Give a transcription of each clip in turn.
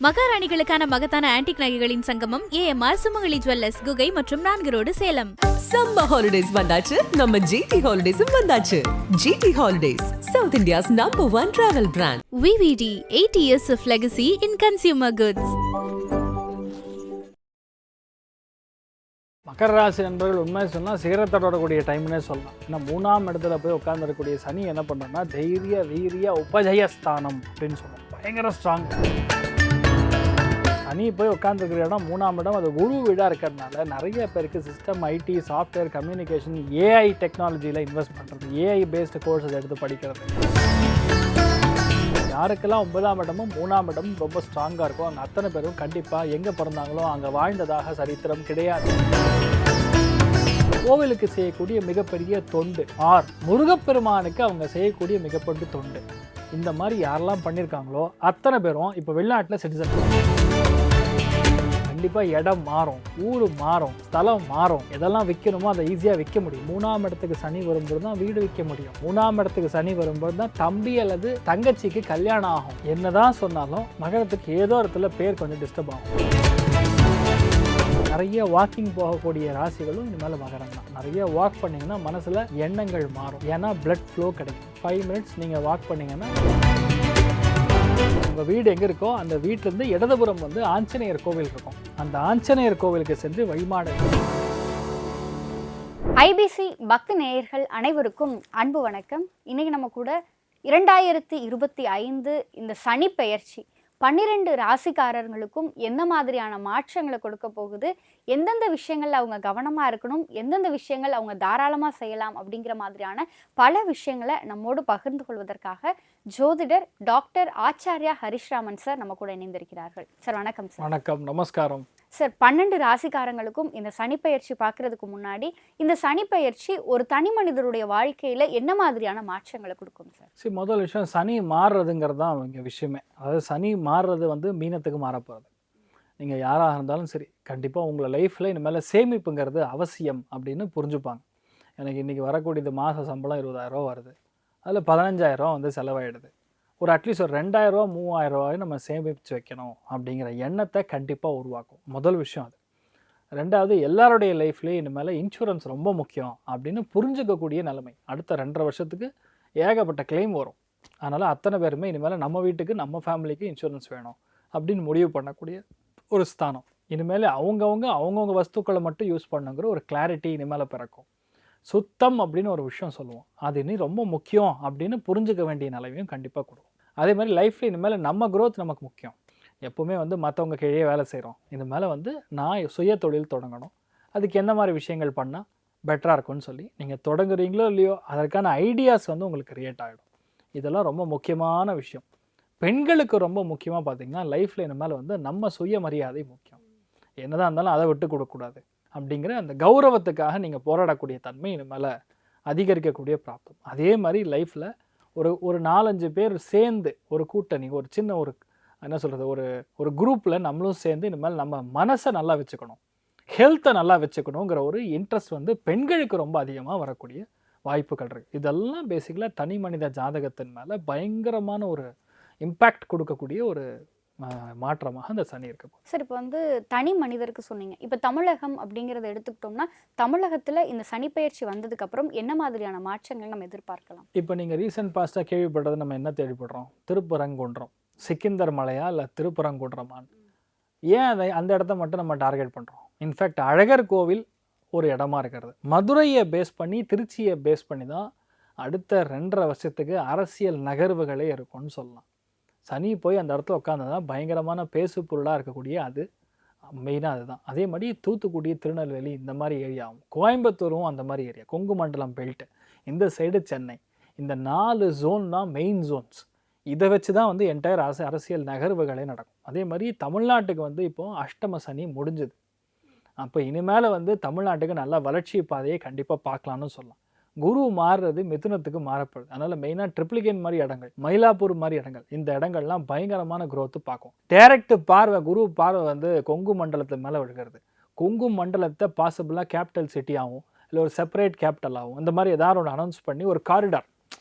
மகாராணிகளுக்கான மகத்தான ஆன்டிக் நகைகளின் சங்கமம் ஏஎம்ஆர் சுமங்கலி ஜுவல்லர்ஸ், குகை மற்றும் 4 ரோடு, சேலம். சம்மர் ஹாலிடேஸ் வந்தாச்சு, நம்ம ஜிடி ஹாலிடேஸும் வந்தாச்சு. GT holidays, South India's #1 travel brand. VVD, 80 years of legacy in consumer goods. மகர ராசி நண்பர்கள் உண்மையை சொன்னால் சிகரத்தோடக்கூடிய டைம்னே சொல்லலாம். ஏன்னா 3ஆம் இடத்துல போய் உட்காந்துருக்கக்கூடிய சனி என்ன பண்ணுறோன்னா தைரிய வீரிய உபஜயஸ்தானம் அப்படின்னு சொல்லுவோம். பயங்கர ஸ்ட்ராங். சனி போய் உட்காந்துருக்கிற இடம் 3ஆம் இடம், அது குரு வீடாக இருக்கிறதுனால நிறைய பேருக்கு system, IT, software, communication, AI டெக்னாலஜியில் இன்வெஸ்ட் பண்ணுறது, ஏஐ பேஸ்டு கோர்ஸஸ் எடுத்து படிக்கிறது. யாருக்கெல்லாம் 9ஆம் இடமும் 3ஆம் இடமும் ரொம்ப ஸ்ட்ராங்காக இருக்கும் அவங்க அத்தனை பேரும் கண்டிப்பாக எங்கே பிறந்தாங்களோ அங்கே வாழ்ந்ததாக சரித்திரம் கிடையாது. கோவிலுக்கு செய்யக்கூடிய மிகப்பெரிய தொண்டு, முருகப்பெருமானுக்கு அவங்க செய்யக்கூடிய மிகப்பெரிய தொண்டு, இந்த மாதிரி யாரெல்லாம் பண்ணியிருக்காங்களோ அத்தனை பேரும் இப்போ வெளிநாட்டில் சிட்டிசன். கண்டிப்பாக இடம் மாறும், ஊர் மாறும், ஸ்தலம் மாறும். எதெல்லாம் விற்கணுமோ அதை ஈஸியாக விற்க முடியும். 3ஆம் இடத்துக்கு சனி வரும்போது தான் வீடு விற்க முடியும். 3ஆம் இடத்துக்கு சனி வரும்போது தான் தம்பி அல்லது தங்கச்சிக்கு கல்யாணம் ஆகும். என்னதான் சொன்னாலும் மகரத்துக்கு ஏதோ இடத்துல பேர் கொஞ்சம் டிஸ்டர்ப் ஆகும். நிறைய வாக்கிங் போகக்கூடிய ராசிகளும் இனிமேல் மகரம் தான். நிறைய வாக் பண்ணிங்கன்னா மனசில் எண்ணங்கள் மாறும். ஏன்னா பிளட் ஃப்ளோ கிடைக்கும். 5 மினிட்ஸ் நீங்கள் வாக் பண்ணிங்கன்னா உங்கள் வீடு எங்கே இருக்கோ அந்த வீட்டிலேருந்து இடதுபுறம் ஆஞ்சநேயர் கோவில் இருக்கும். அந்த ஆஞ்சநேயர் கோவிலுக்கு சென்று வழிபாடு. ஐபிசி பக்தி நேயர்கள் அனைவருக்கும் அன்பு வணக்கம். இன்னைக்கு நம்ம கூட 2025 இந்த சனி பெயர்ச்சி 12 ராசிக்காரர்களுக்கும் எந்த மாதிரியான மாற்றங்களை கொடுக்க போகுது, எந்தெந்த விஷயங்கள் அவங்க கவனமாக இருக்கணும், எந்தெந்த விஷயங்கள் அவங்க தாராளமாக செய்யலாம் அப்படிங்கிற மாதிரியான பல விஷயங்களை நம்மோடு பகிர்ந்து கொள்வதற்காக ஜோதிடர் டாக்டர் ஆச்சாரியா ஹரிஷ்ராமன் சார் நம்ம கூட இணைந்திருக்கிறார்கள். சார் வணக்கம் சார். வணக்கம், நமஸ்காரம் சார். 12 ராசிக்காரங்களுக்கும் இந்த சனிப்பெயர்ச்சி பார்க்கறதுக்கு முன்னாடி இந்த சனிப்பெயர்ச்சி ஒரு தனி மனிதருடைய வாழ்க்கையில் என்ன மாதிரியான மாற்றங்களை கொடுக்கும் சார்? சரி, முதல் விஷயம் சனி மாறுறதுங்கிறது தான் இங்கே விஷயமே. அதாவது சனி மாறுறது மீனத்துக்கு மாறப்போகிறது. நீங்கள் யாராக இருந்தாலும் சரி, கண்டிப்பாக உங்களை லைஃப்பில் இனிமேல் சேமிப்புங்கிறது அவசியம் அப்படின்னு புரிஞ்சுப்பாங்க. எனக்கு இன்றைக்கி வரக்கூடியது மாத சம்பளம் 20,000 வருது, அதில் 15,000 செலவாயிடுது. ஒரு அட்லீஸ்ட் ஒரு 2,000 3,000 நம்ம சேமித்து வைக்கணும் அப்படிங்கிற எண்ணத்தை கண்டிப்பாக உருவாக்கும். முதல் விஷயம் அது. ரெண்டாவது, எல்லாருடைய லைஃப்லேயும் இனிமேல் இன்சூரன்ஸ் ரொம்ப முக்கியம் அப்படின்னு புரிஞ்சுக்கக்கூடிய நிலைமை. அடுத்த 2.5 வருஷத்துக்கு ஏகப்பட்ட கிளைம் வரும். அதனால் அத்தனை பேருமே இனிமேல் நம்ம வீட்டுக்கு நம்ம ஃபேமிலிக்கு இன்சூரன்ஸ் வேணும் அப்படின்னு முடிவு பண்ணக்கூடிய ஒரு ஸ்தானம். இனிமேல் அவங்கவுங்க வஸ்துக்களை மட்டும் யூஸ் பண்ணுங்கிற ஒரு கிளாரிட்டி இனிமேல் பிறக்கும். சுத்தம் அப்படின்னு ஒரு விஷயம் சொல்லுவோம், அது இனி ரொம்ப முக்கியம் அப்படின்னு புரிஞ்சுக்க வேண்டிய நிலைமையும் கண்டிப்பாக கொடுக்கும். அதே மாதிரி லைஃப்பில் இனிமேல் நம்ம க்ரோத் நமக்கு முக்கியம். எப்போவுமே மற்றவங்க கீழே வேலை செய்கிறோம், இனிமேல் நான் சுய தொழில் தொடங்கணும், அதுக்கு எந்த மாதிரி விஷயங்கள் பண்ணால் பெட்டராக இருக்கும்னு சொல்லி நீங்கள் தொடங்குறீங்களோ இல்லையோ அதற்கான ஐடியாஸ் உங்களுக்கு கிரியேட் ஆகிடும். இதெல்லாம் ரொம்ப முக்கியமான விஷயம். பெண்களுக்கு ரொம்ப முக்கியமாக பார்த்திங்கன்னா லைஃப்பில் இனிமேல் நம்ம சுயமரியாதை முக்கியம். என்னதான் இருந்தாலும் அதை விட்டு கொடுக்கக்கூடாது அப்படிங்கிற அந்த கௌரவத்துக்காக நீங்கள் போராடக்கூடிய தன்மை இனிமேல் அதிகரிக்கக்கூடிய பிராப்தம். அதே மாதிரி லைஃப்பில் ஒரு 4-5 பேர் சேர்ந்து ஒரு கூட்டணி, ஒரு சின்ன என்ன சொல்கிறது, ஒரு குரூப்பில் நம்மளும் சேர்ந்து இனிமேல் நம்ம மனசை நல்லா வச்சுக்கணும், ஹெல்த்தை நல்லா வச்சுக்கணுங்கிற ஒரு இன்ட்ரெஸ்ட் பெண்களுக்கு ரொம்ப அதிகமாக வரக்கூடிய வாய்ப்புகள் இருக்குது. இதெல்லாம் பேசிக்கலாக தனி மனித ஜாதகத்தின் மேலே பயங்கரமான ஒரு இம்பேக்ட் கொடுக்கக்கூடிய ஒரு மாற்றமாக அந்த சனி இருக்கு. சார், இப்போ தனி மனிதருக்கு சொன்னீங்க. இப்போ தமிழகம் அப்படிங்கிறத எடுத்துக்கிட்டோம்னா தமிழகத்தில் இந்த சனிப்பெயர்ச்சி வந்ததுக்கப்புறம் என்ன மாதிரியான மாற்றங்கள் நம்ம எதிர்பார்க்கலாம்? இப்போ நீங்கள் ரீசெண்ட் பாஸ்ட்டாக கேள்விப்படுறது நம்ம என்ன தேடிப்படுறோம்? திருப்பரங்குன்றம், சிக்கிந்தர் மலையா இல்லை திருப்பரங்குன்றமான்? ஏன் அந்த இடத்த மட்டும் நம்ம டார்கெட் பண்ணுறோம்? இன்ஃபேக்ட் அழகர் கோவில் ஒரு இடமா இருக்கிறது. மதுரையை பேஸ் பண்ணி, திருச்சியை பேஸ் பண்ணி தான் அடுத்த 2.5 வருஷத்துக்கு அரசியல் நகர்வுகளே இருக்கும்னு சொல்லலாம். சனி போய் அந்த இடத்துல உட்காந்துதான் பயங்கரமான பேசு பொருளாக இருக்கக்கூடிய அது மெயினாக அதுதான். அதே மாதிரி தூத்துக்குடி, திருநெல்வேலி இந்த மாதிரி ஏரியாவும், கோயம்புத்தூரும் அந்த மாதிரி ஏரியா, கொங்கு மண்டலம் பெல்ட்டு, இந்த சைடு சென்னை, இந்த 4 ஜோன் தான் மெயின் ஜோன்ஸ். இதை வச்சு தான் என்டையர் அரசியல் நகர்வுகளே நடக்கும். அதே மாதிரி தமிழ்நாட்டுக்கு இப்போது அஷ்டம சனி முடிஞ்சுது. அப்போ இனிமேல் தமிழ்நாட்டுக்கு நல்ல வளர்ச்சி பாதையை கண்டிப்பாக பார்க்கலான்னு சொல்லலாம். குரு மாறுறது மிதுனத்துக்கு மாறப்படுது. அதனால் மெயினாக ட்ரிப்ளிகேன் மாதிரி இடங்கள், மயிலாப்பூர் மாதிரி இடங்கள், இந்த இடங்கள்லாம் பயங்கரமான க்ரோத்து பார்க்கும். டைரக்ட் பார்வை, குரு பார்வை கொங்கு மண்டலத்து மேலே விழுகிறது. கொங்கு மண்டலத்தை பாசிபிளாக கேபிட்டல் சிட்டியாகவும் இல்லை ஒரு செப்பரேட் கேபிட்டலாகவும் இந்த மாதிரி ஏதாவது ஒன்று அனௌன்ஸ் பண்ணி ஒரு காரிடார்,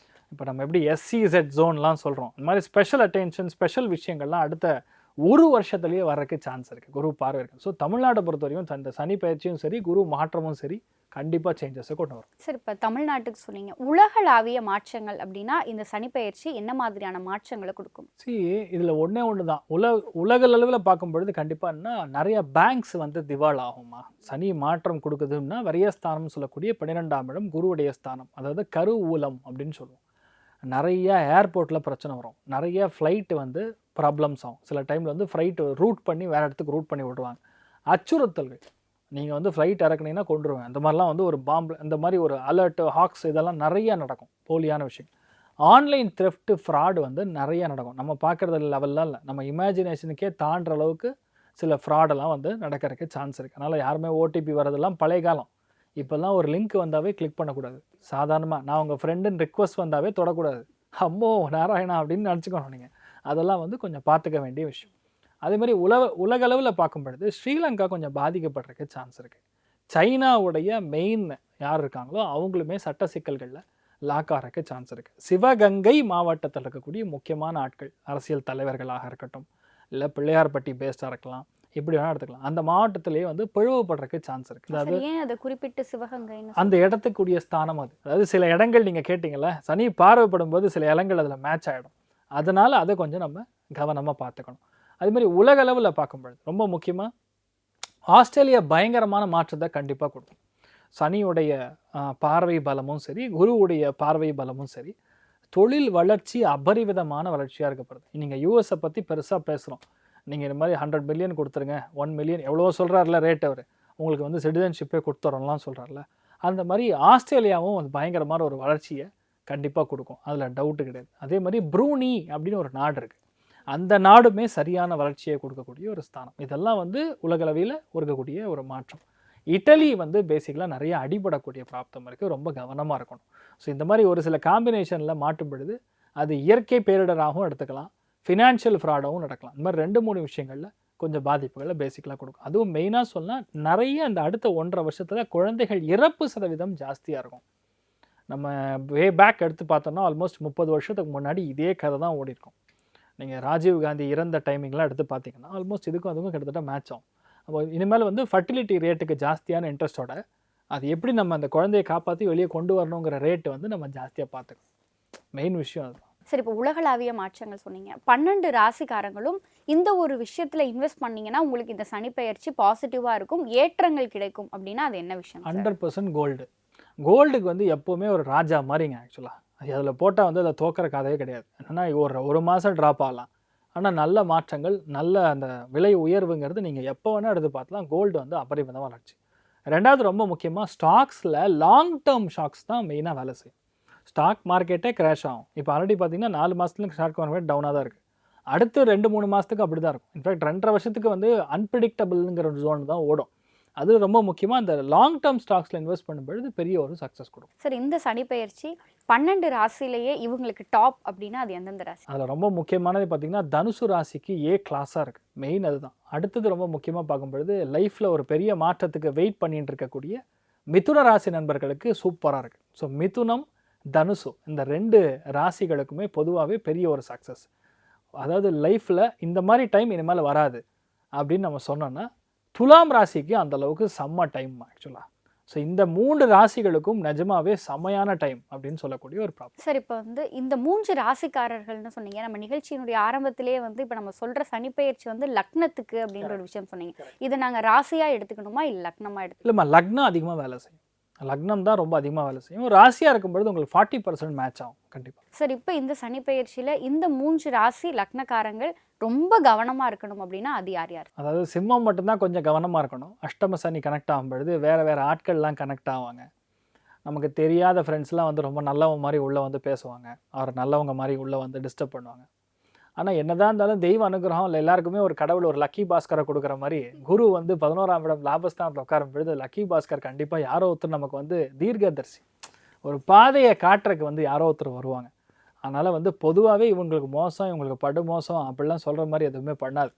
இப்போ நம்ம எப்படி SEZ ஜோன்லாம் சொல்கிறோம், இந்த மாதிரி ஸ்பெஷல் அட்டென்ஷன், ஸ்பெஷல் விஷயங்கள்லாம் அடுத்த ஒரு வருஷத்துலேயே வர்றதுக்கு சான்ஸ் இருக்குது, குரு பார்வை இருக்குது. ஸோ தமிழ்நாட்டை பொறுத்த வரைக்கும் இந்த சனி பயிற்சியும் சரி, குரு மாற்றமும் சரி, கண்டிப்பாக சேஞ்சஸை கொண்டு வரும். சரி, இப்போ தமிழ்நாட்டுக்கு சொன்னீங்க, உலகளாவிய மாற்றங்கள் அப்படின்னா இந்த சனிப்பெயர்ச்சி என்ன மாதிரியான மாற்றங்களை கொடுக்கும்? இதில் ஒன்று தான், உலக அளவில் பார்க்கும்பொழுது கண்டிப்பாக நிறைய பேங்க்ஸ் வந்து திவால் ஆகுமா. சனி மாற்றம் கொடுக்குதுன்னா விரயஸ்தானம் சொல்லக்கூடிய 12ஆம் இடம் குருவுடைய ஸ்தானம், அதாவது கரு ஊலம் அப்படின்னு சொல்லுவோம். நிறைய ஏர்போர்ட்டில் பிரச்சனை வரும், நிறைய ஃப்ளைட்டு வந்து ப்ராப்ளம்ஸ் ஆகும். சில டைமில் வந்து ஃப்ளைட்டு ரூட் பண்ணி வேறு இடத்துக்கு ரூட் பண்ணி விடுவாங்க. அச்சுறுத்தல்கள், நீங்கள் வந்து ஃப்ளைட் இறக்குனீங்கன்னா கொண்டுருவேன், இந்த மாதிரிலாம் வந்து ஒரு பாம்பு, இந்த மாதிரி ஒரு அலர்ட்டு, ஹாக்ஸ், இதெல்லாம் நிறையா நடக்கும். போலியான விஷயம், ஆன்லைன் த்ரெஃப்ட், ஃப்ராடு வந்து நிறையா நடக்கும். நம்ம பார்க்குறது லெவல்லாம் இல்லை, நம்ம இமேஜினேஷனுக்கே தாண்டுற அளவுக்கு சில ஃப்ராடெல்லாம் வந்து நடக்கிறதுக்கு சான்ஸ் இருக்குது. அதனால் யாருமே ஓடிபி வரதெல்லாம் பழைய காலம். இப்போல்லாம் ஒரு லிங்க் வந்தாவே கிளிக் பண்ணக்கூடாது. சாதாரணமாக நான் உங்கள் ஃப்ரெண்டுன்னு ரிக்வஸ்ட் வந்தாவே தொடக்கூடாது. அம்மோ நாராயணா அப்படின்னு நினச்சிக்கணும் நீங்கள். அதெல்லாம் வந்து கொஞ்சம் பார்த்துக்க வேண்டிய விஷயம். அதேமாதிரி உலகளவில் பார்க்கும் பொழுது ஸ்ரீலங்கா கொஞ்சம் பாதிக்கப்படுறதுக்கு சான்ஸ் இருக்குது. சைனாவுடைய மெயின் யார் இருக்காங்களோ அவங்களுமே சட்ட சிக்கல்களில் லாக் ஆகிறதுக்கு சான்ஸ் இருக்குது. சிவகங்கை மாவட்டத்தில் இருக்கக்கூடிய முக்கியமான ஆட்கள், அரசியல் தலைவர்களாக இருக்கட்டும், இல்லை பிள்ளையார்பட்டி பேஸ்டாக இருக்கலாம், இப்படி வேணால் எடுத்துக்கலாம், அந்த மாவட்டத்திலேயே வந்து பிளவுபடுறதுக்கு சான்ஸ் இருக்குது. அதாவது குறிப்பிட்ட சிவகங்கை அந்த இடத்துக்குரிய ஸ்தானம் அது. அதாவது சில இடங்கள் நீங்கள் கேட்டிங்கல்ல, சனி பார்வைப்படும் போது சில இடங்கள் அதில் மேட்ச் ஆகிடும். அதனால் அதை கொஞ்சம் நம்ம கவனமாக பார்த்துக்கணும். அதுமாதிரி உலகளவில் பார்க்கும்பொழுது ரொம்ப முக்கியமாக ஆஸ்திரேலியா பயங்கரமான மாற்றத்தை கண்டிப்பாக கொடுக்கும். சனியுடைய பார்வை பலமும் சரி, குருவுடைய பார்வை பலமும் சரி, தொழில் வளர்ச்சி அபரிவிதமான வளர்ச்சியாக இருக்கப்படுது. நீங்கள் யூஎஸை பற்றி பெருசாக பேசுகிறோம், நீங்கள் இந்த மாதிரி 100 மில்லியன் கொடுத்துருங்க, 1 மில்லியன் எவ்வளோ சொல்கிறாருல ரேட், அவர் உங்களுக்கு வந்து சிட்டிசன்ஷிப்பே கொடுத்துறோம்லாம் சொல்கிறாருல, அந்த மாதிரி ஆஸ்திரேலியாவும் வந்து பயங்கரமான ஒரு வளர்ச்சியை கண்டிப்பாக கொடுக்கும், அதில் டவுட்டு கிடையாது. அதே மாதிரி ப்ரூனி அப்படின்னு ஒரு நாடு இருக்குது, அந்த நாடுமே சரியான வளர்ச்சியை கொடுக்கக்கூடிய ஒரு ஸ்தானம். இதெல்லாம் வந்து உலகளவில் இருக்கக்கூடிய ஒரு மாற்றம். இட்டலி வந்து பேசிக்கலாக நிறைய அடிபடக்கூடிய பிராப்தம் இருக்குது, ரொம்ப கவனமாக இருக்கணும். ஸோ இந்த மாதிரி ஒரு சில காம்பினேஷனில் மாட்டும் பொழுது அது இயற்கை பேரிடராகவும் எடுத்துக்கலாம், ஃபினான்ஷியல் ஃப்ராடாகவும் நடக்கலாம். இந்த மாதிரி 2-3 விஷயங்களில் கொஞ்சம் பாதிப்புகளை பேசிக்கலாக கொடுக்கும். அதுவும் மெயினாக சொன்னால் நிறைய அந்த அடுத்த 1.5 வருஷத்தில் குழந்தைகள் இறப்பு சதவீதம் ஜாஸ்தியாக இருக்கும். நம்ம வே பேக் எடுத்து பார்த்தோம்னா ஆல்மோஸ்ட் 30 வருஷத்துக்கு முன்னாடி இதே கதை தான் ஓடி இருக்கும். நீங்கள் ராஜீவ் காந்தி இறந்த டைமிங்லாம் எடுத்து பார்த்தீங்கன்னா ஆல்மோஸ்ட் இதுக்கும் அதுக்கும் கிட்டத்தட்ட மேட்ச் ஆகும். அப்போ இனிமேல் வந்து ஃபர்டிலிட்டி ரேட்டுக்கு ஜாஸ்தியான இன்ட்ரெஸ்ட்டோட அது எப்படி நம்ம அந்த குழந்தையை காப்பாற்றி வெளியே கொண்டு வரணுங்கிற ரேட்டு வந்து நம்ம ஜாஸ்தியாக பார்த்துக்கணும். மெயின் விஷயம் அதுதான். சரி, இப்போ உலகளாவிய மாற்றங்கள் சொன்னீங்க, 12 ராசிக்காரங்களும் இந்த ஒரு விஷயத்தில் இன்வெஸ்ட் பண்ணீங்கன்னா உங்களுக்கு இந்த சனிப்பெயர்ச்சி பாசிட்டிவாக இருக்கும், ஏற்றங்கள் கிடைக்கும் அப்படின்னா அது என்ன விஷயம்? 100% கோல்டு. கோல்டுக்கு வந்து எப்போவுமே ஒரு ராஜா மாதிரிங்க. ஆக்சுவலாக அது அதில் போட்டால் வந்து அதில் தோக்கிற கதையே கிடையாது. என்னென்னா ஒரு மாதம் ட்ராப் ஆகலாம், ஆனால் நல்ல மாற்றங்கள், நல்ல அந்த விலை உயர்வுங்கிறது நீங்கள் எப்போ வேணால் எடுத்து பார்த்தலாம். கோல்டு வந்து அபரிமிதமாக வளர்ச்சி. ரெண்டாவது ரொம்ப முக்கியமாக ஸ்டாக்ஸில் லாங் டேர்ம் ஸ்டாக்ஸ் தான் மெயினாக வேலை செய்யும். ஸ்டாக் மார்க்கெட்டே கிராஷ் ஆகும். இப்போ ஆல்ரெடி பார்த்தீங்கன்னா 4 மாதத்துக்கு ஸ்டாக் மார்க்கெட் டவுனாக தான் இருக்குது. அடுத்து 2-3 மாதத்துக்கு அப்படி தான் இருக்கும். இன்ஃபேக்ட் 2.5 வருஷத்துக்கு வந்து அன்பிரிடிக்டபிள்ங்கிற ஒரு ஜோன் தான் ஓடும். அது ரொம்ப முக்கியமாக அந்த லாங் டேர்ம் ஸ்டாக்ஸில் இன்வெஸ்ட் பண்ணும்பொழுது பெரிய ஒரு சக்ஸஸ் கொடுக்கும். சார், இந்த சனிப்பெயர்ச்சி 12 ராசிலேயே இவங்களுக்கு டாப் அப்படின்னா அது எந்தெந்த ராசி? அதில் ரொம்ப முக்கியமானது பார்த்தீங்கன்னா தனுசு ராசிக்கு ஏ கிளாஸாக இருக்குது, மெயின் அதுதான். அடுத்தது ரொம்ப முக்கியமாக பார்க்கும்பொழுது லைஃப்பில் ஒரு பெரிய மாற்றத்துக்கு வெயிட் பண்ணிட்டு இருக்கக்கூடிய மிதுன ராசி நண்பர்களுக்கு சூப்பராக இருக்குது. ஸோ மிதுனம், தனுசு இந்த 2 ராசிகளுக்குமே பொதுவாகவே பெரிய ஒரு சக்ஸஸ். அதாவது லைஃப்பில் இந்த மாதிரி டைம் இனிமேல் வராது அப்படின்னு நம்ம சொன்னோன்னா துலாம் ராசிக்கு அந்தளவுக்கு செம்ம டைம் ஆக்சுவலாக. ஸோ இந்த 3 ராசிகளுக்கும் நிஜமாவே செம்மையான டைம் அப்படின்னு சொல்லக்கூடிய ஒரு ப்ராப்ளம். சார், இப்போ வந்து இந்த 3 ராசிக்காரர்கள்னு சொன்னீங்க, நம்ம நிகழ்ச்சியினுடைய ஆரம்பத்திலே வந்து இப்போ நம்ம சொல்கிற சனிப்பெயர்ச்சி வந்து லக்னத்துக்கு அப்படின்ற ஒரு விஷயம் சொன்னீங்க. இதை நாங்கள் ராசியாக எடுத்துக்கணுமா இல்லை லக்னமாக எடுத்துக்கணும்? இல்லைம்மா, லக்னம் அதிகமாக வேலை செய்யும். லக்னம் தான் ரொம்ப அதிகமாக வேலை செய்யும். ராசியாக இருக்கும்பொழுது உங்களுக்கு 40% மேட்ச் ஆகும் கண்டிப்பாக. சார், இப்போ இந்த சனிப்பெயர்ச்சியில் இந்த 3 ராசி லக்னக்காரங்கள் ரொம்ப கவனமாக இருக்கணும் அப்படின்னா அது யார் யார்? அதாவது சிம்மம் மட்டும்தான் கொஞ்சம் கவனமாக இருக்கணும். அஷ்டம சனி கனெக்ட் ஆகும்பொழுது வேறு ஆட்கள்லாம் கனெக்ட் ஆவாங்க. நமக்கு தெரியாத ஃப்ரெண்ட்ஸ்லாம் வந்து ரொம்ப நல்லவங்க மாதிரி உள்ளே வந்து பேசுவாங்க, அவர் நல்லவங்க மாதிரி உள்ளே வந்து டிஸ்டர்ப் பண்ணுவாங்க. ஆனால் என்னதான் இருந்தாலும் தெய்வ அனுகிரகம் இல்லை, எல்லாருக்குமே ஒரு கடவுள் ஒரு லக்கி பாஸ்கரை கொடுக்குற மாதிரி குரு வந்து 11ஆம் இடம் லாபஸ்தானத்தில் உட்காரும் பொழுது லக்கி பாஸ்கர் கண்டிப்பாக யாரோ ஒருத்தர் நமக்கு வந்து தீர்க்கதரிசி, ஒரு பாதையை காட்டுறதுக்கு வந்து யாரோ ஒருத்தர் வருவாங்க. அதனால் வந்து பொதுவாகவே இவங்களுக்கு மோசம், இவங்களுக்கு படு மோசம் அப்படிலாம் சொல்கிற மாதிரி எதுவுமே பண்ணாது.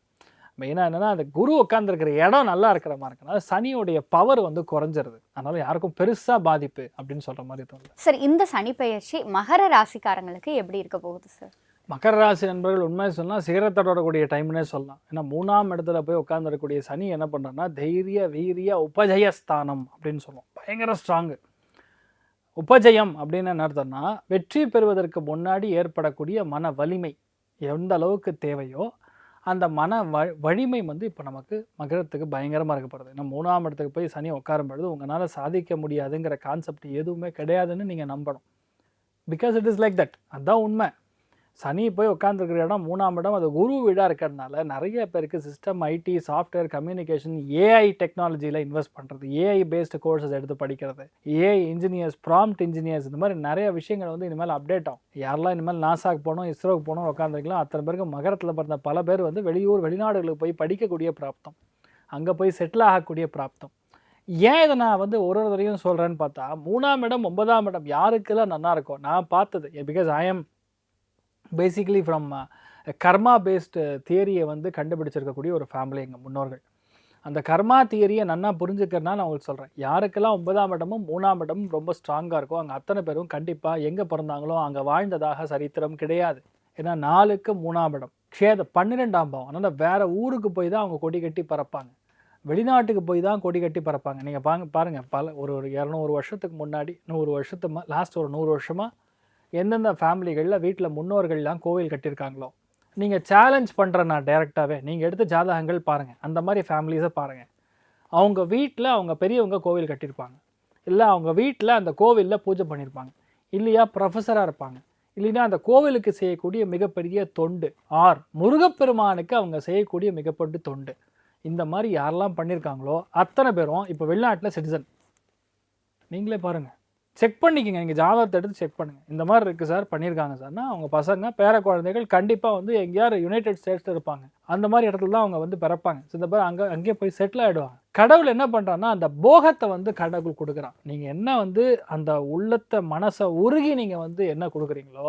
மெயினாக என்னென்னா அந்த குரு உட்காந்துருக்கிற இடம் நல்லா இருக்கிற மாதிரி இருக்கனால சனியோடைய பவர் வந்து குறைஞ்சிருது. அதனால் யாருக்கும் பெருசாக பாதிப்பு அப்படின்னு சொல்கிற மாதிரி தோணுது. சார், இந்த சனிப்பெயர்ச்சி மகர ராசிக்காரங்களுக்கு எப்படி இருக்க போகுது சார்? மகர ராசி நண்பர்கள் உண்மையை சொன்னால் சிகரத்தோட வரக்கூடிய டைம்னே சொல்லலாம். ஏன்னா 3ஆம் இடத்துல போய் உட்காந்துருக்கக்கூடிய சனி என்ன பண்ணுறேன்னா தைரிய வீரிய உபஜயஸ்தானம் அப்படின்னு சொல்லுவோம். பயங்கர ஸ்ட்ராங்கு. உபஜயம் அப்படின்னு என்ன அர்த்தம்னா வெற்றி பெறுவதற்கு முன்னாடி ஏற்படக்கூடிய மன வலிமை எந்த அளவுக்கு தேவையோ அந்த மன வலிமை வந்து இப்போ நமக்கு மகரத்துக்கு பயங்கரமாக இருக்கப்படுது. ஏன்னா 3ஆம் இடத்துக்கு போய் சனி உட்காரும் பொழுது உங்களால் சாதிக்க முடியாதுங்கிற கான்செப்ட் எதுவுமே கிடையாதுன்னு நீங்கள் நம்பணும். Because it is like that. அதுதான் உண்மை. சனி போய் உட்காந்துருக்கிற இடம் 3ஆம் இடம், அது குரு வீடாக இருக்கிறதுனால நிறைய பேருக்கு system, IT, software, communication, AI டெக்னாலஜியில் இன்வெஸ்ட் பண்ணுறது, ஏஐ பேஸ்டு கோர்சஸ் எடுத்து படிக்கிறது, ஏஐ இன்ஜினியர்ஸ், ப்ராம்ப்ட் இன்ஜினியர்ஸ், இந்த மாதிரி நிறைய விஷயங்கள் வந்து இனிமேல் அப்டேட் ஆகும். யாரெல்லாம் இனிமேல் நாசாக்கு போகணும், இஸ்ரோக்கு போகணும் உட்காந்துருக்கலாம். அத்தனை பேருக்கு மகரத்தில் பிறந்த பல பேர் வந்து வெளிநாடுகளுக்கு போய் படிக்கக்கூடிய பிராப்தம், அங்கே போய் செட்டில் ஆகக்கூடிய பிராப்தம். ஏன் இதை நான் வந்து ஒரு தடவையும் சொல்கிறேன்னு பார்த்தா 3ஆம் இடம் 9ஆம் இடம் யாருக்கெல்லாம் நல்லா இருக்கும் நான் பார்த்தது. Because I am basically from karma based தியரியை வந்து கண்டுபிடிச்சிருக்கக்கூடிய ஒரு ஃபேமிலி எங்கள் முன்னோர்கள். அந்த கர்மா தியரியை நல்லா புரிஞ்சுக்கிறதுனால நான் உங்களுக்கு சொல்கிறேன். யாருக்கெல்லாம் 9ஆம் இடமும் 3ஆம் இடமும் ரொம்ப ஸ்ட்ராங்காக இருக்கும் அங்கே அத்தனை பேரும் கண்டிப்பாக எங்கே பிறந்தாங்களோ அங்கே வாழ்ந்ததாக சரித்திரம் கிடையாது. ஏன்னா 4க்கு 3ஆம் இடம் க்ஷேத 12ஆம் பாவம். அதனால் வேறு ஊருக்கு போய் தான் அவங்க கொடி கட்டி பறப்பாங்க. வெளிநாட்டுக்கு போய் தான் கொடி கட்டி பறப்பாங்க. நீங்கள் பாருங்கள் பல ஒரு 200 வருஷத்துக்கு முன்னாடி 100 வருஷத்துக்கு லாஸ்ட் ஒரு 100 வருஷமாக எந்தெந்த ஃபேமிலிகளில் வீட்டில் முன்னோர்கள்லாம் கோவில் கட்டியிருக்காங்களோ நீங்கள் சேலஞ்ச் பண்ணுறேன் நான் டைரெக்டாகவே. நீங்கள் எடுத்த ஜாதகங்கள் பாருங்கள், அந்த மாதிரி ஃபேமிலிஸை பாருங்கள். அவங்க வீட்டில் அவங்க பெரியவங்க கோவில் கட்டியிருப்பாங்க, இல்லை அவங்க வீட்டில் அந்த கோவிலில் பூஜை பண்ணியிருப்பாங்க, இல்லையா ப்ரொஃபஸராக இருப்பாங்க, இல்லைன்னா அந்த கோவிலுக்கு செய்யக்கூடிய மிகப்பெரிய தொண்டு, முருகப்பெருமானுக்கு அவங்க செய்யக்கூடிய மிகப்பெரிய தொண்டு. இந்த மாதிரி யாரெல்லாம் பண்ணியிருக்காங்களோ அத்தனை பேரும் இப்போ வெளிநாட்டில் சிட்டிசன். நீங்களே பாருங்கள், செக் பண்ணிக்கோங்க. நீங்கள் ஜாதகத்தை எடுத்து செக் பண்ணுங்கள். இந்த மாதிரி இருக்குது சார், பண்ணியிருக்காங்க சார்னா அவங்க பசங்க பேர குழந்தைகள் கண்டிப்பாக வந்து எங்கேயாவது யுனைடெட் ஸ்டேட்ஸில் இருப்பாங்க. அந்த மாதிரி இடத்துல தான் அவங்க வந்து பிறப்பாங்க. சில பேர் அங்கேயே போய் செட்டில் ஆகிடுவாங்க. கடவுள் என்ன பண்ணுறான்னா அந்த போகத்தை வந்து கடவுள் கொடுக்குறான். நீங்கள் என்ன வந்து அந்த உள்ளத்தை மனசை உருகி நீங்கள் வந்து என்ன கொடுக்குறீங்களோ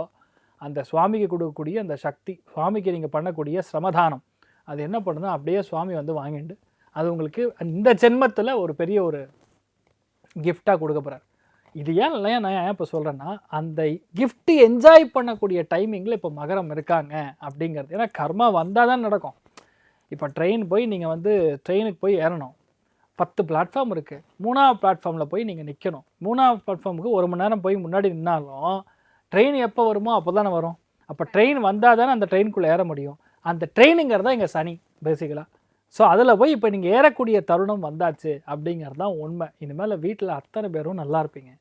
அந்த சுவாமிக்கு கொடுக்கக்கூடிய அந்த சக்தி, சுவாமிக்கு நீங்கள் பண்ணக்கூடிய சிரமதானம், அது என்ன பண்ணுன்னா அப்படியே சுவாமி வந்து வாங்கிட்டு அது உங்களுக்கு இந்த ஜென்மத்தில் ஒரு பெரிய ஒரு கிஃப்டாக கொடுக்க போகிறார். இது ஏன் இல்லையா நான் ஏன் இப்போ சொல்கிறேன்னா அந்த கிஃப்ட்டு என்ஜாய் பண்ணக்கூடிய டைமிங்கில் இப்போ மகரம் இருக்காங்க அப்படிங்கிறது. ஏன்னா கர்மா வந்தால் தான் நடக்கும். இப்போ ட்ரெயின் போய் நீங்கள் வந்து ட்ரெயினுக்கு போய் ஏறணும், 10 பிளாட்ஃபார்ம் இருக்குது. 3ஆவது பிளாட்ஃபார்மில் போய் நீங்கள் நிற்கணும். 3ஆவது பிளாட்ஃபார்முக்கு 1 மணி நேரம் போய் முன்னாடி நின்னாலும் ட்ரெயின் எப்போ வருமோ அப்போ தானே வரும். அப்போ ட்ரெயின் வந்தால் தானே அந்த ட்ரெயினுக்குள்ளே ஏற முடியும். அந்த ட்ரெயினுங்கிறதா இங்கே சனி பேசிக்கலாக. ஸோ அதில் போய் இப்போ நீங்கள் ஏறக்கூடிய தருணம் வந்தாச்சு அப்படிங்கிறது தான் உண்மை. இனிமேல் வீட்டில் அத்தனை பேரும் நல்லா இருப்பீங்க.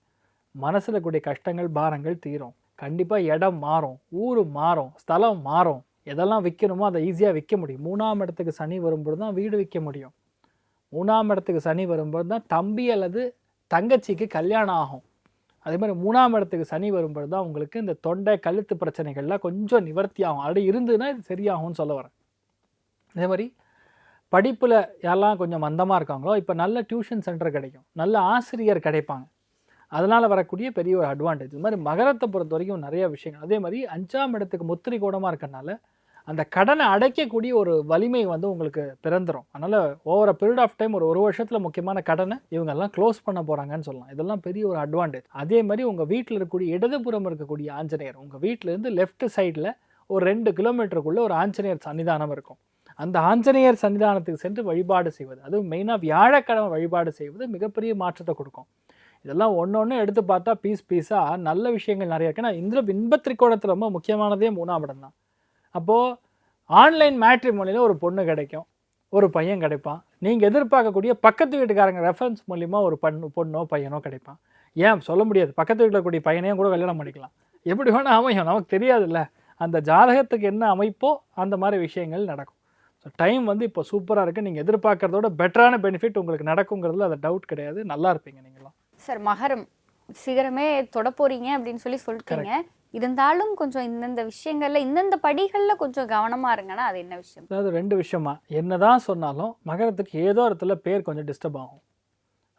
மனசில் கூடிய கஷ்டங்கள் பாரங்கள் தீரும். கண்டிப்பாக இடம் மாறும், ஊர் மாறும், ஸ்தலம் மாறும். எதெல்லாம் விற்கணுமோ அதை ஈஸியாக விற்க முடியும். 3ஆம் இடத்துக்கு சனி வரும்போது தான் வீடு விற்க முடியும். 3ஆம் இடத்துக்கு சனி வரும்போது தான் தம்பி அல்லது தங்கச்சிக்கு கல்யாணம் ஆகும். அதே மாதிரி 3ஆம் இடத்துக்கு சனி வரும்போது தான் உங்களுக்கு இந்த தொண்டை கழுத்து பிரச்சனைகள்லாம் கொஞ்சம் நிவர்த்தி ஆகும். அப்படி இருந்ததுன்னா இது சரியாகும்னு சொல்ல வரேன். அதே மாதிரி படிப்பில் யாரெல்லாம் கொஞ்சம் மந்தமாக இருக்காங்களோ இப்போ நல்ல டியூஷன் சென்டர் கிடைக்கும், நல்ல ஆசிரியர் கிடைப்பாங்க. அதனால் வரக்கூடிய பெரிய ஒரு அட்வான்டேஜ். இது மாதிரி மகரத்தை பொறுத்த வரைக்கும் நிறைய விஷயங்கள். அதே மாதிரி 5ஆம் இடத்துக்கு முத்திரை கோணமாக இருக்கிறனால அந்த கடனை அடைக்கக்கூடிய ஒரு வலிமை வந்து உங்களுக்கு பிறந்துடும். அதனால் ஓவர பீரியட் ஆஃப் டைம் ஒரு வருஷத்தில் முக்கியமான கடனை இவங்கெல்லாம் க்ளோஸ் பண்ண போகிறாங்கன்னு சொல்லலாம். இதெல்லாம் பெரிய ஒரு அட்வான்டேஜ். அதே மாதிரி உங்கள் வீட்டில் இருக்கக்கூடிய இடதுபுறம் இருக்கக்கூடிய ஆஞ்சநேயர், உங்கள் வீட்டிலேருந்து லெஃப்ட் சைடில் ஒரு 2 கிலோமீட்டருக்குள்ளே ஒரு ஆஞ்சநேயர் சன்னிதானம் இருக்கும். அந்த ஆஞ்சநேயர் சன்னிதானத்துக்கு சென்று வழிபாடு செய்வது, அதுவும் மெயினாக வியாழக்கிழமை வழிபாடு செய்வது மிகப்பெரிய மாற்றத்தை கொடுக்கும். இதெல்லாம் ஒன்று எடுத்து பார்த்தா பீஸாக நல்ல விஷயங்கள் நிறைய இருக்குது. நான் இன்பத்திரிக்கோணத்தில் ரொம்ப முக்கியமானதே 3ஆம் இடம் தான். அப்போது ஆன்லைன் மேட்ரிமோனியில் ஒரு பொண்ணு கிடைக்கும், ஒரு பையன் கிடைப்பான். நீங்கள் எதிர்பார்க்கக்கூடிய பக்கத்து வீட்டுக்காரங்க ரெஃபரன்ஸ் மூலிமா ஒரு பொண்ணோ பையனோ கிடைப்பான். ஏன் சொல்ல முடியாது, பக்கத்து வீட்டில் இருக்கக்கூடிய பையனையும் கூட கல்யாணம் பண்ணிக்கலாம். எப்படி வேணால் அமையும், நமக்கு தெரியாதுல்ல. அந்த ஜாதகத்துக்கு என்ன அமைப்போ அந்த மாதிரி விஷயங்கள் நடக்கும். ஸோ டைம் வந்து இப்போ சூப்பராக இருக்குது. நீங்கள் எதிர்பார்க்குறதோட பெட்டரான பெனிஃபிட் உங்களுக்கு நடக்குங்கிறதுல அது டவுட் கிடையாது. நல்லா இருப்பீங்க நீங்களாம். சார், மகரம் சிகரமே தொட போறீங்க அப்படின்னு சொல்லிட்டீங்க. இருந்தாலும் கொஞ்சம் இந்தந்த விஷயங்கள்ல இந்தந்த படிகளில் கொஞ்சம் கவனமா இருங்கன்னா அது என்ன விஷயம்? அதாவது 2 விஷயமா என்னதான் சொன்னாலும் மகரத்துக்கு ஏதோ இடத்துல பேர் கொஞ்சம் டிஸ்டர்ப் ஆகும்.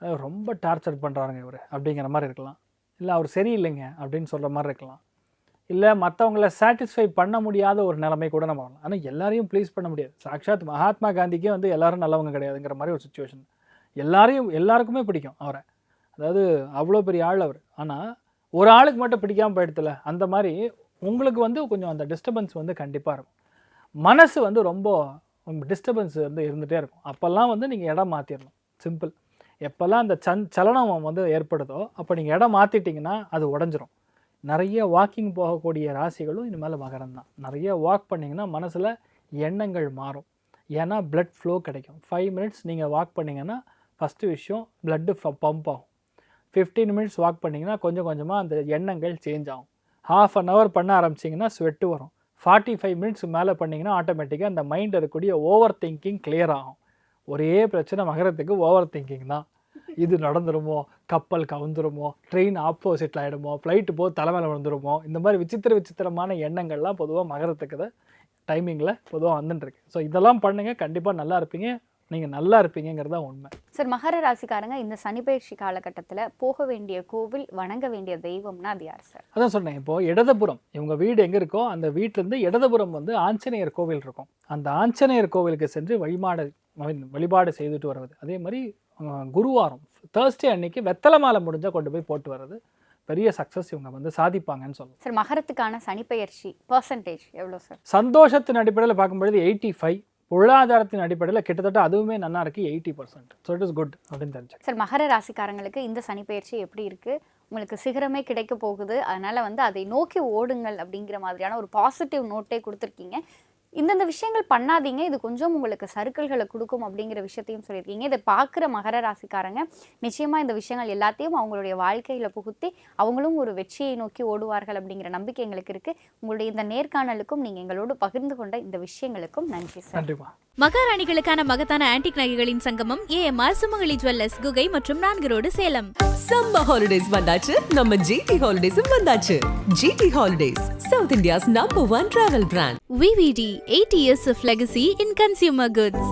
அதாவது ரொம்ப டார்ச்சர் பண்ணுறாருங்க இவர் அப்படிங்கிற மாதிரி இருக்கலாம், இல்லை அவர் சரியில்லைங்க அப்படின்னு சொல்கிற மாதிரி இருக்கலாம், இல்லை மற்றவங்கள சாட்டிஸ்ஃபை பண்ண முடியாத ஒரு நிலைமை கூட நம்ம வரலாம். ஆனால் எல்லாரையும் ப்ளீஸ் பண்ண முடியாது. சாக்ஷாத் மகாத்மா காந்திக்கே வந்து எல்லாரும் நல்லவங்க கிடையாதுங்கிற மாதிரி ஒரு சுச்சுவேஷன். எல்லாருக்குமே பிடிக்கும் அவரை, அதாவது அவ்வளோ பெரிய ஆள் அவர். ஆனால் ஒரு ஆளுக்கு மட்டும் பிடிக்காமல் போயிடுத்துல, அந்த மாதிரி உங்களுக்கு வந்து கொஞ்சம் அந்த டிஸ்டர்பன்ஸ் வந்து கண்டிப்பாக இருக்கும். மனசு வந்து ரொம்ப டிஸ்டர்பன்ஸ் வந்து இருந்துகிட்டே இருக்கும். அப்போல்லாம் வந்து நீங்கள் இடம் மாற்றிடணும். சிம்பிள். எப்போல்லாம் அந்த சலனம் வந்து ஏற்படுதோ அப்போ நீங்கள் இடம் மாற்றிட்டிங்கன்னா அது உடஞ்சிரும். நிறைய வாக்கிங் போகக்கூடிய ராசிகளும் இனிமேல் மகரம் தான். நிறைய வாக் பண்ணிங்கன்னா மனசில் எண்ணங்கள் மாறும். ஏன்னா blood flow கிடைக்கும். 5 minutes நீங்கள் வாக் பண்ணிங்கன்னா ஃபஸ்ட்டு விஷயம் blood பம்ப் ஆகும். 15 minutes வாக் பண்ணிங்கன்னா கொஞ்சம் கொஞ்சமாக அந்த எண்ணங்கள் சேஞ்ச் ஆகும். 1/2 hour பண்ண ஆரம்பிச்சிங்கன்னா ஸ்வெட்டு வரும். 45 minutes மேலே பண்ணிங்கன்னா ஆட்டோமேட்டிக்காக அந்த மைண்டில் இருக்கக்கூடிய ஓவர் திங்கிங் கிளியர் ஆகும். ஒரே பிரச்சனை மகரத்துக்கு ஓவர் திங்கிங் தான். இது நடந்துருமோ, கப்பல் கவுந்துருமோ, ட்ரெயின் ஆப்போசிட்டில் ஆகிடுமோ, ஃப்ளைட்டு போது தலைமையில் விழுந்துருமோ, இந்த மாதிரி விசித்திரமான எண்ணங்கள்லாம் பொதுவாக மகரத்துக்கு டைமிங்கில் பொதுவாக வந்துட்டுருக்கு. ஸோ இதெல்லாம் பண்ணுங்க, கண்டிப்பாக நல்லா இருப்பீங்க. நீங்கள் நல்லா இருப்பீங்கிறது தான் உண்மை. சார், மகர ராசிக்காரங்க இந்த சனிப்பெயர்ச்சி காலகட்டத்தில் போக வேண்டிய கோவில், வணங்க வேண்டிய தெய்வம்னா அது யார் சார்? அதான் சொன்னேன். இப்போது இடதுபுறம் இவங்க வீடு எங்கே இருக்கோ அந்த வீட்டிலேருந்து இடதுபுறம் வந்து ஆஞ்சநேயர் கோவில் இருக்கும். அந்த ஆஞ்சநேயர் கோவிலுக்கு சென்று வழிபாடு செய்துட்டு வர்றது. அதே மாதிரி குருவாரம் தேர்ஸ்டே அன்னைக்கு வெத்தலை மாலை முடிஞ்சால் கொண்டு போய் போட்டு வர்றது பெரிய சக்ஸஸ் இவங்க வந்து சாதிப்பாங்கன்னு சொல்லலாம். சார், மகரத்துக்கான சனிப்பெயர்ச்சி பர்சன்டேஜ் எவ்வளோ சார்? சந்தோஷத்தின் அடிப்படையில் பார்க்கும்பொழுது 85, பொருளாதாரத்தின் அடிப்படையில் கிட்டத்தட்ட அதுவுமே நல்லா இருக்கு 80%. ஸோ இட் இஸ் குட் அப்படின்னு தெரிஞ்சு. சார், மகர ராசிக்காரங்களுக்கு இந்த சனிப்பெயர்ச்சி எப்படி இருக்கு? உங்களுக்கு சிகரமே கிடைக்க போகுது, அதனால வந்து அதை நோக்கி ஓடுங்கள் அப்படிங்கிற மாதிரியான ஒரு பாசிட்டிவ் நோட்டே கொடுத்துருக்கீங்க. இந்தந்த விஷயங்கள் பண்ணாதீங்க, இது கொஞ்சம் உங்களுக்கு சறுக்கல்களை கொடுக்கும் அப்படிங்கிற விஷயத்தையும் சொல்லியிருக்கீங்க. இதை பார்க்குற மகர ராசிக்காரங்க நிச்சயமாக இந்த விஷயங்கள் எல்லாத்தையும் அவங்களுடைய வாழ்க்கையில் புகுத்தி அவங்களும் ஒரு வெற்றியை நோக்கி ஓடுவார்கள் அப்படிங்கிற நம்பிக்கை எங்களுக்கு இருக்குது. உங்களுடைய இந்த நேர்காணலுக்கும் நீங்கள் எங்களோடு பகிர்ந்து கொண்ட இந்த விஷயங்களுக்கும் நன்றி சார். கண்டிப்பாக. மகாராணிகளுக்கான மகத்தான ஆன்டிக் நகைகளின் சங்கமம் ஏஎம்ஆர் சுமங்கலி ஜுவல்லர்ஸ், குகை மற்றும் 4 ரோடு, சேலம். சம்மர் ஹாலிடேஸ் வந்தாச்சு, நம்ம ஜிடி ஹாலிடேஸும் வந்தாச்சு. GT holidays, South India's number 1 travel brand. VVD, 8 years of legacy in consumer goods.